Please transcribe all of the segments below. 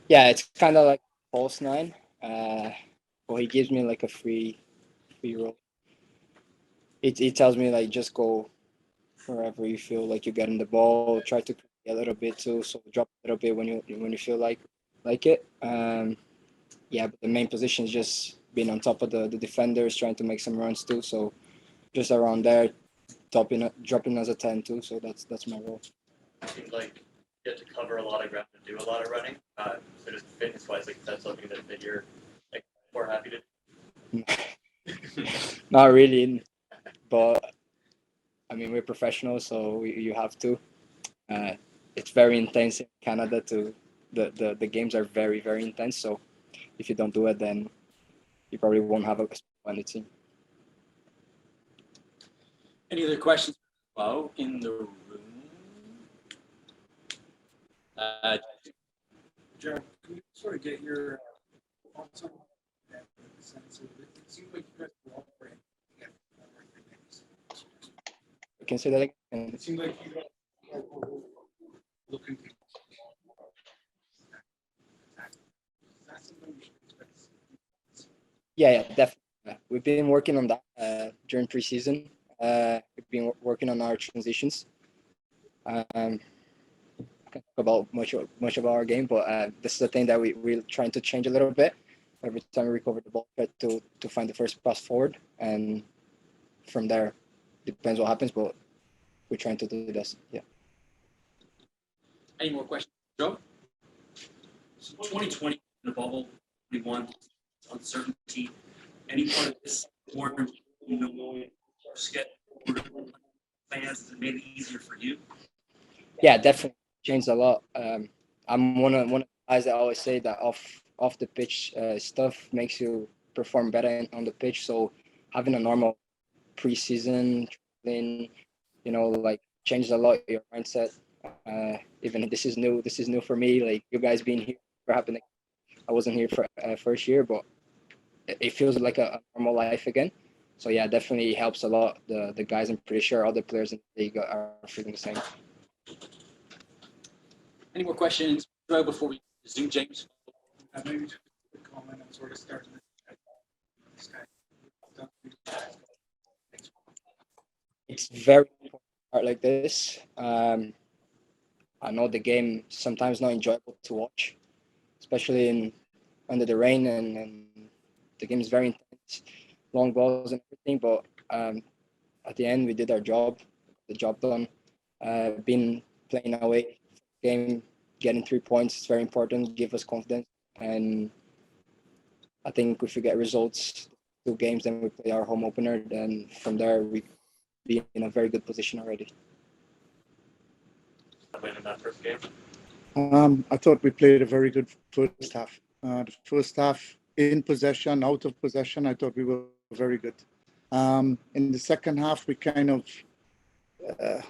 Yeah, it's kind of like false nine. Well, he gives me like a free roll. It tells me like just go wherever you feel like you're getting the ball. Try to play a little bit too, so drop a little bit when you feel like it. Yeah, but the main position is just being on top of the defenders, trying to make some runs too. So just around there, dropping as a 10 too. So that's my role. It seems like you have to cover a lot of ground and do a lot of running. So just fitness wise, like that's something that you're like more happy to do. Not really, but I mean we're professionals, so you have to. Uh, it's very intense in Canada too. The games are very intense. So if you don't do it, then you probably won't have a spot on the team. Any other questions in the room? Jared, can we sort of get your thoughts on that in the sense of it seems like you guys are all great. You can say that again. It seems like you guys are looking to Yeah, definitely. We've been working on that during preseason. We've been working on our transitions. I can talk about much of our game, but this is the thing that we're trying to change a little bit. Every time we recover the ball, try to find the first pass forward, and from there, depends what happens. But we're trying to do this. Yeah. Any more questions, Joe? So 2020, the bubble, 21, uncertainty. Any part of this more, schedule plans that made it easier for you? Yeah, definitely changed a lot. I'm one of the guys that always say that off the pitch stuff makes you perform better on the pitch. So having a normal preseason training, like changes a lot your mindset. Even this is new for me. Like you guys being here for happening. I wasn't here for first year, but it feels like a normal life again. So yeah, definitely helps a lot. The guys, I'm pretty sure other players in the league are feeling the same. Any more questions before we resume, James? maybe just a comment and sort of start this guy. It's very important part like this. I know the game sometimes not enjoyable to watch, especially in under the rain, and the game is very intense, long balls and everything. But at the end, we did our job, the job done. Been playing away game, getting 3 points is very important. Give us confidence, and I think if we get results, 2 games, then we play our home opener. Then from there, we be in a very good position already. Win in that first game. I thought we played a very good first half. The first half in possession, out of possession, I thought we were very good. In the second half, we kind of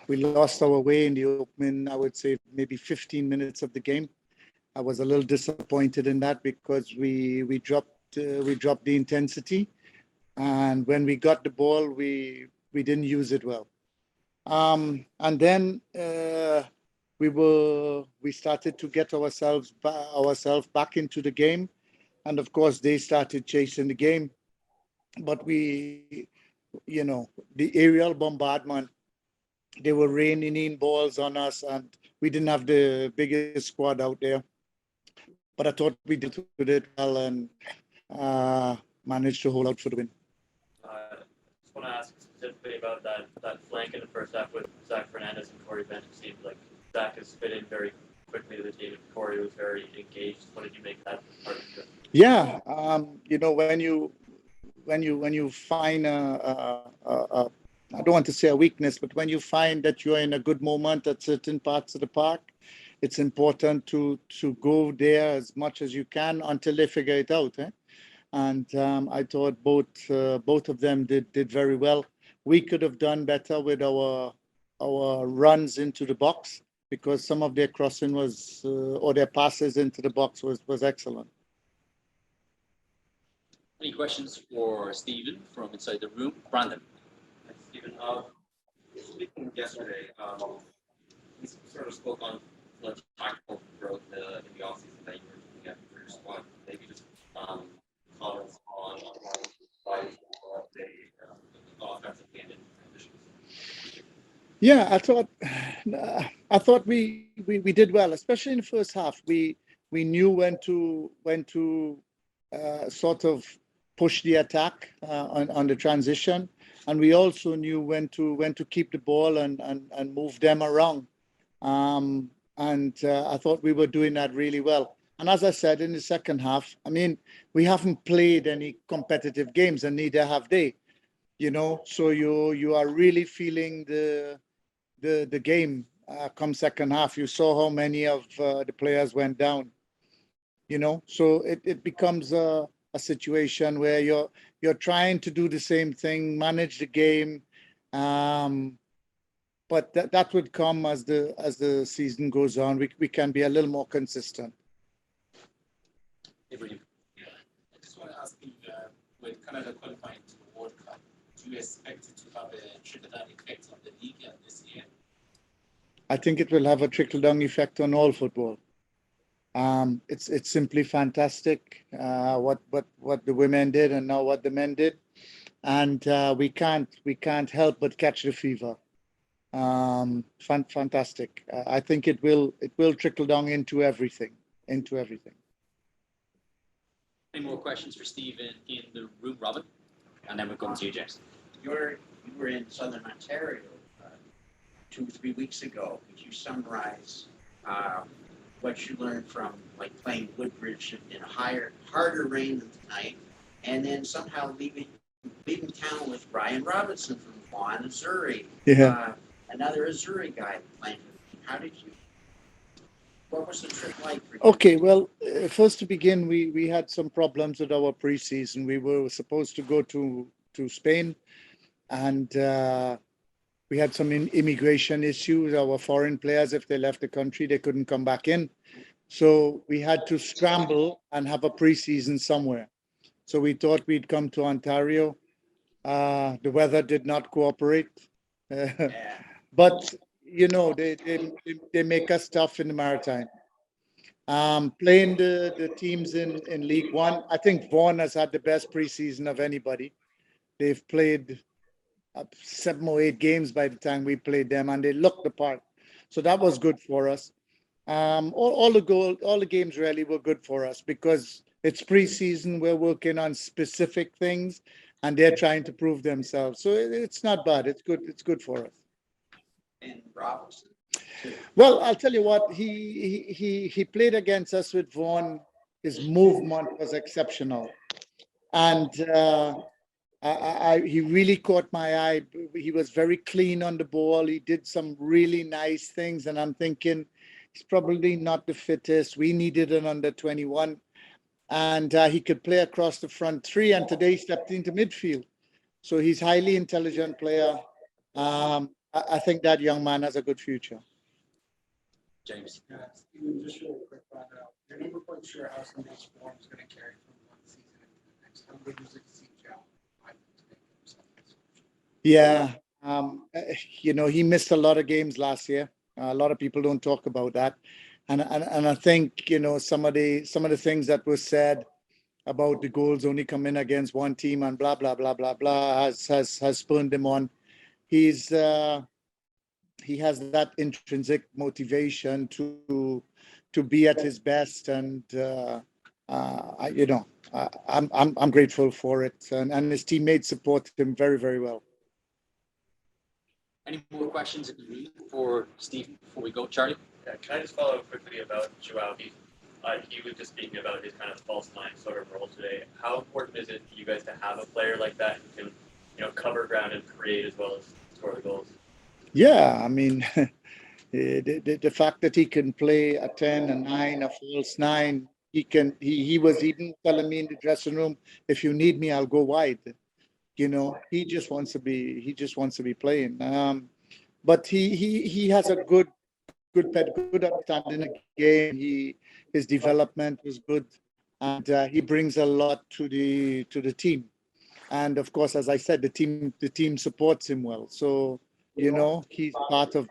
we lost our way in the opening, I would say maybe 15 minutes of the game. I was a little disappointed in that because we dropped the intensity, and when we got the ball, we didn't use it well. And then we started to get ourselves back into the game, and of course they started chasing the game, but the aerial bombardment, they were raining in balls on us, and we didn't have the biggest squad out there. But I thought we did it well and managed to hold out for the win. Just want to ask specifically about that flank in the first half with Zach Fernandez and Corey Bent. It seemed like Zach has fit in very quickly to the team, and Corey was very engaged. What did you make that part of it? Yeah, when you find I don't want to say a weakness, but when you find that you're in a good moment at certain parts of the park, it's important to go there as much as you can until they figure it out. And I thought both of them did very well. We could have done better with our runs into the box because some of their crossing was or their passes into the box was excellent. Any questions for Stephen from inside the room? Brandon. Thanks, Stephen. Speaking yesterday, we sort of spoke on the tactical growth in the offseason that you were looking Yeah, I thought we did well, especially in the first half. We knew when to sort of push the attack on the transition, and we also knew when to keep the ball and move them around. And I thought we were doing that really well. And as I said, in the second half, I mean, we haven't played any competitive games, and neither have they. So you are really feeling the game come second half. You saw how many of the players went down. So it becomes a situation where you're trying to do the same thing, manage the game, um, but that would come as the season goes on. We can be a little more consistent. Ibrahim. Yeah, I just want to ask you, with Canada qualifying to the World Cup, do you expect it to have a trickle-down effect on the league this year? I think it will have a trickle down effect on all football. It's simply fantastic what the women did and now what the men did, and we can't help but catch the fever. Fantastic. I think it will trickle down into everything. Any more questions for Stephen in the room, Robin? And then we'll come to you, James. You were in Southern Ontario 2 or 3 weeks ago. Could you summarize what you learned from like playing Woodbridge in a harder rain than tonight, and then somehow leaving town with Brian Robinson from Vaughan, Missouri, Yeah. another Missouri guy playing for the team. How did you? What was the trip like for you? Okay, well, first to begin, we had some problems with our preseason. We were supposed to go to Spain, and we had some immigration issues. Our foreign players, if they left the country, they couldn't come back in. So we had to scramble and have a preseason somewhere. So we thought we'd come to Ontario. The weather did not cooperate. Yeah. But they make us tough in the Maritime. Playing the teams in League One, I think Vaughan has had the best preseason of anybody. They've played 7 or 8 games by the time we played them, and they looked the part. So that was good for us. All the games really were good for us because it's preseason. We're working on specific things, and they're trying to prove themselves. So it's not bad. It's good. It's good for us. And Robinson. Well, I'll tell you what, he played against us with Vaughan. His movement was exceptional, and he really caught my eye. He was very clean on the ball. He did some really nice things, and I'm thinking he's probably not the fittest. We needed an under 21, and he could play across the front three. And today he stepped into midfield, so he's a highly intelligent player. I think that young man has a good future. James. Stephen, just real quick on, you're never quite sure how some of these forms going to carry from one season into the next. How good was it to see João make himself? Yeah, he missed a lot of games last year. A lot of people don't talk about that, and I think some of the things that were said about the goals only come in against one team and blah blah blah blah blah has spurned him on. He's he has that intrinsic motivation to be at his best, and I'm grateful for it, and his teammates support him very, very well. Any more questions in the room for Stephen before we go, Charlie? Yeah, can I just follow up quickly about João? He was just speaking about his kind of false nine sort of role today. How important is it for you guys to have a player like that who can, cover ground and create as well as score the goals? Yeah, I mean, the fact that he can play a 10, a 9, a false 9, he was even telling me in the dressing room, if you need me, I'll go wide. He just wants to be playing. But he has a good understanding of the game. His development was good, and he brings a lot to the team. And of course, as I said, the team supports him well. So he's part of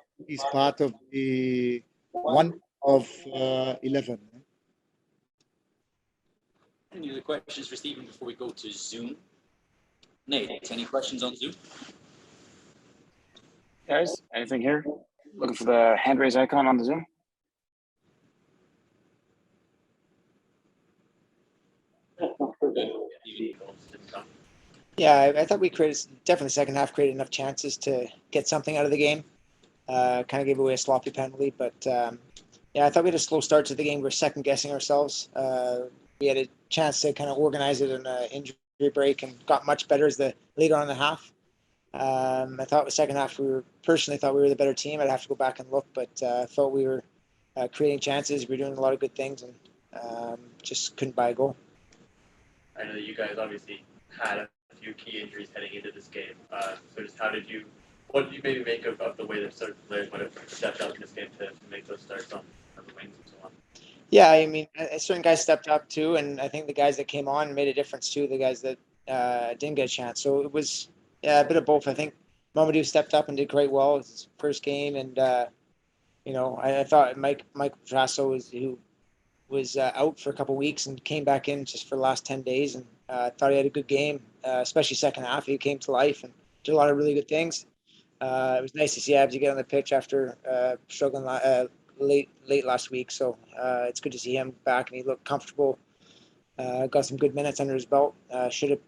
the one of 11. Any other questions for Stephen before we go to Zoom? Nate, any questions on Zoom? Guys, anything here? Looking for the hand raise icon on the Zoom. Yeah, I thought we created, definitely second half created enough chances to get something out of the game. Kind of gave away a sloppy penalty, but yeah, I thought we had a slow start to the game. We're second guessing ourselves. We had a chance to kind of organize it in an injury break and got much better as the later on in the half. I thought the second half personally thought we were the better team. I'd have to go back and look, but I thought we were creating chances. We were doing a lot of good things and just couldn't buy a goal. I know that you guys obviously had a few key injuries heading into this game. So just what did you maybe make of the way that certain players might have stepped up in this game to make those starts on the wings and so on? Yeah, I mean, certain guys stepped up too, and I think the guys that came on made a difference too. The guys that didn't get a chance, so it was a bit of both. I think Mamadou stepped up and did quite well. It was his first game, and I thought Mike Trasso who was out for a couple of weeks and came back in just for the last 10 days, and thought he had a good game, especially second half. He came to life and did a lot of really good things. It was nice to see Abs get on the pitch after struggling late last week. So it's good to see him back, and he looked comfortable. Got some good minutes under his belt. Should have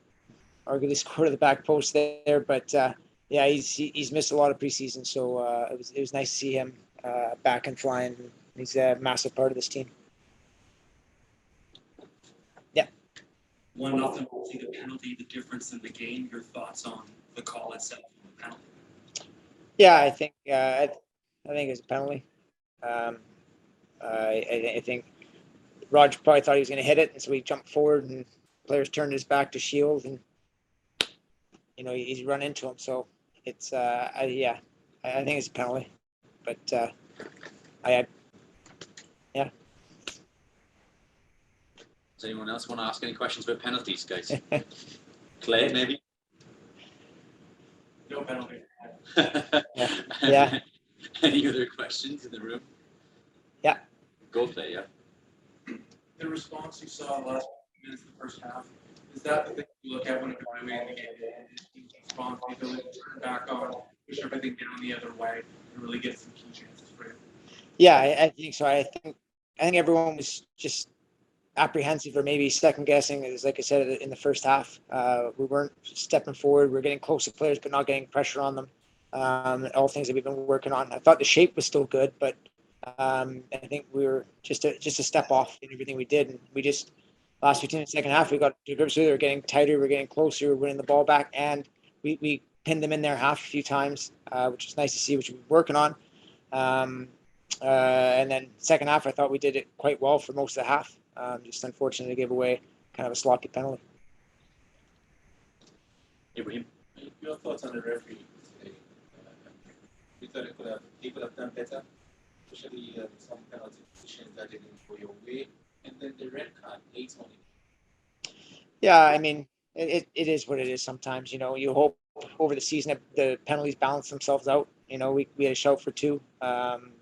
arguably scored at the back post there, but yeah, he's missed a lot of preseason. So it was nice to see him back and flying. He's a massive part of this team. 1-0, see the penalty, the difference in the game. Your thoughts on the call itself and the penalty? Yeah, I think it's a penalty. I think Roger probably thought he was going to hit it, and so he jumped forward, and players turned his back to shield, and he's run into him. So it's I think it's a penalty, but yeah. Does anyone else want to ask any questions about penalties, guys? Clay, maybe? No penalty. Yeah. Any other questions in the room? Yeah. Go, Clay, yeah. The response you saw last minutes of the first half, is that the thing you look at when evaluating the game? Team's response, the ability to turn back on, push everything down the other way, and really get some key chances for you? Yeah, I think so. I think everyone was just apprehensive or maybe second guessing. Is like I said in the first half, we weren't stepping forward. We're getting close to players, but not getting pressure on them. All things that we've been working on. I thought the shape was still good, but I think we were just a step off in everything we did. And we just last 15 minutes, second half, we got to grips with it. We're getting tighter. We're getting closer. We're winning the ball back, and we pinned them in their half a few times, which was nice to see, which we've been working on. And then second half, I thought we did it quite well for most of the half. Just unfortunately gave away kind of a sloppy penalty. Ibrahim? Your thoughts on the referee today? You thought he could have done better, especially some penalty decisions that didn't go your way, and then the red card late on it. Yeah, I mean, it is what it is sometimes. You hope over the season that the penalties balance themselves out. We had a shout for 2,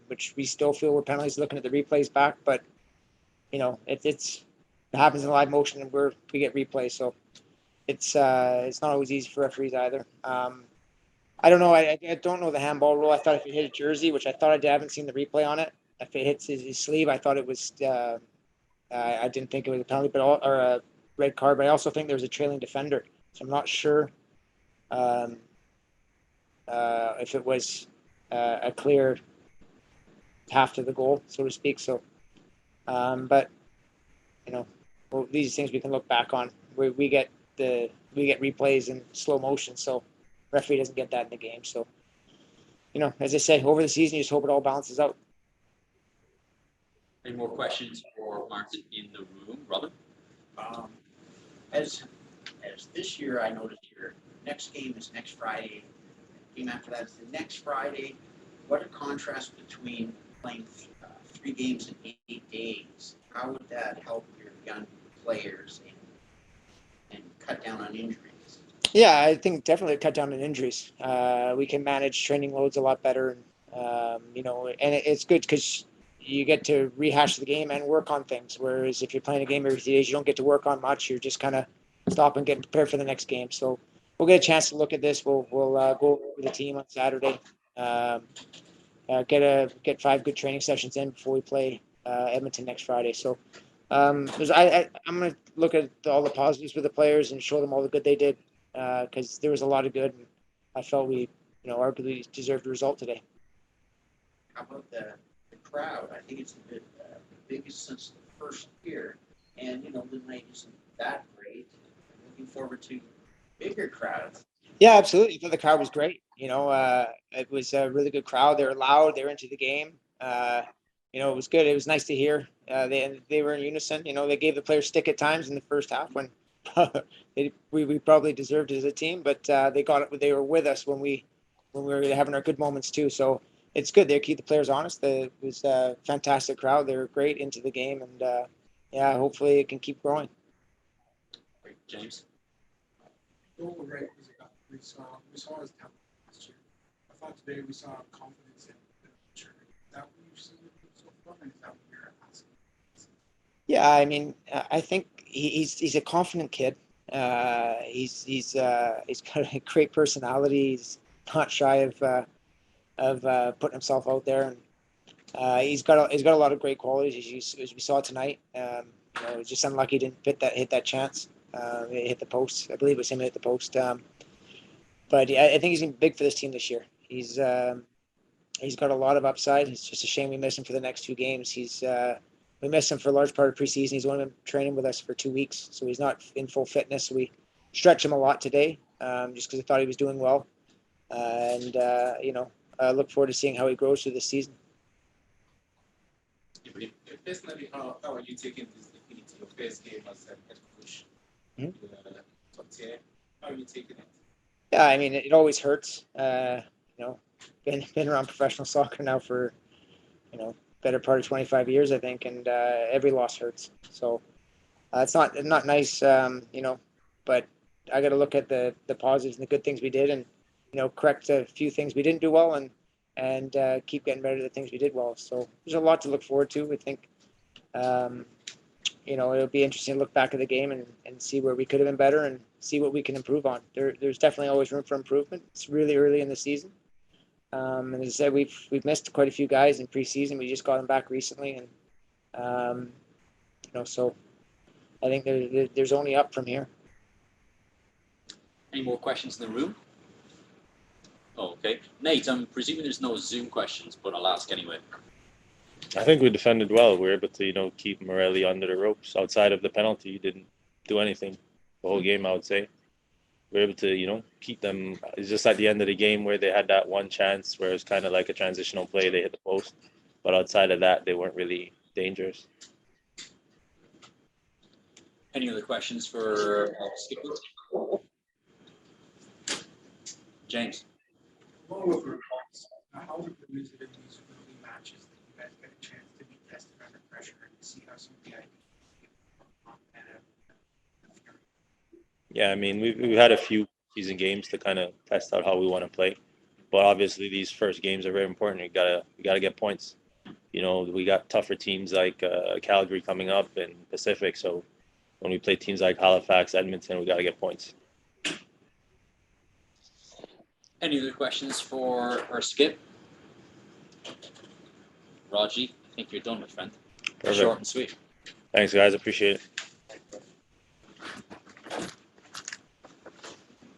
which we still feel were penalties looking at the replays back, but it happens in live motion, and we get replays, so it's not always easy for referees either. I don't know. I don't know the handball rule. I thought if it hit a jersey, which I thought I did, I haven't seen the replay on it. If it hits his sleeve, I thought it was. I didn't think it was a penalty, or a red card. But I also think there was a trailing defender, so I'm not sure if it was a clear path to the goal, so to speak. So. But these things we can look back on. We get replays in slow motion, so referee doesn't get that in the game. So, as I said, over the season, you just hope it all balances out. Any more questions for Martin in the room? Robin? As this year, I noticed your next game is next Friday. Game after that is the next Friday. What a contrast between playing 3 games in 8 days. How would that help your young players and cut down on injuries? Yeah, I think definitely cut down on injuries. We can manage training loads a lot better, and it's good because you get to rehash the game and work on things. Whereas if you're playing a game every 3 days, you don't get to work on much. You're just kind of stop and get prepared for the next game. So we'll get a chance to look at this. We'll go over the team on Saturday, Get 5 good training sessions in before we play Edmonton next Friday. So I'm going to look at all the positives with the players and show them all the good they did because there was a lot of good. And I felt we, arguably deserved a result today. How about the crowd? I think it's the biggest since the first year. And, the night isn't that great. I'm looking forward to bigger crowds. Yeah, absolutely. I thought the crowd was great. It was a really good crowd. They were loud. They were into the game. It was good. It was nice to hear. They were in unison. They gave the players stick at times in the first half when we probably deserved it as a team, but they got it. They were with us when we were having our good moments too. So it's good. They keep the players honest. It was a fantastic crowd. They were great into the game, and hopefully it can keep growing. Great. James. Right, we saw his talent last year. I thought today we saw confidence in the future. Is that what you've seen so far, and is that what you're asking? Yeah, I mean, I think he's a confident kid. He's got a great personality. He's not shy of putting himself out there, and he's got a lot of great qualities as we saw tonight. It was just unlucky he didn't hit that chance. It hit the post. I believe it was him that hit the post. But yeah, I think he's big for this team this year. He's got a lot of upside. It's just a shame we miss him for the next 2 games. We missed him for a large part of preseason. He's only been training with us for 2 weeks, so he's not in full fitness. So we stretched him a lot today, just because I thought he was doing well. I look forward to seeing how he grows through this season. Personally, how are you taking this defeat, your first game as a head coach? Top tier. How are you taking it? Yeah, I mean, it always hurts. Been around professional soccer now for, better part of 25 years, I think, and every loss hurts. So it's not nice, but I got to look at the positives and the good things we did, and correct a few things we didn't do well, and keep getting better at the things we did well. So there's a lot to look forward to. I think, it'll be interesting to look back at the game and see where we could have been better and see what we can improve on. There's definitely always room for improvement. It's really early in the season. And as I said, we've missed quite a few guys in preseason. We just got them back recently, and so I think there's only up from here. Any more questions in the room? Oh, okay. Nate, I'm presuming there's no Zoom questions, but I'll ask anyway. I think we defended well. We were able to, keep Morelli under the ropes. Outside of the penalty, he didn't do anything the whole game, I would say. We were able to, keep them. It's just at the end of the game where they had that one chance where it's kind of like a transitional play. They hit the post. But outside of that, they weren't really dangerous. Any other questions for Skipper? James. Along with results, how important is it in these early matches that you guys get a chance to be tested under pressure and see how some of the ideas Yeah, I mean, we've had a few season games to kind of test out how we want to play, but obviously these first games are very important. We gotta get points. We got tougher teams like Calgary coming up and Pacific. So when we play teams like Halifax, Edmonton, we gotta get points. Any other questions for our Skip? Raji, I think you're done, my friend. Perfect. Short and sweet. Thanks, guys. Appreciate it.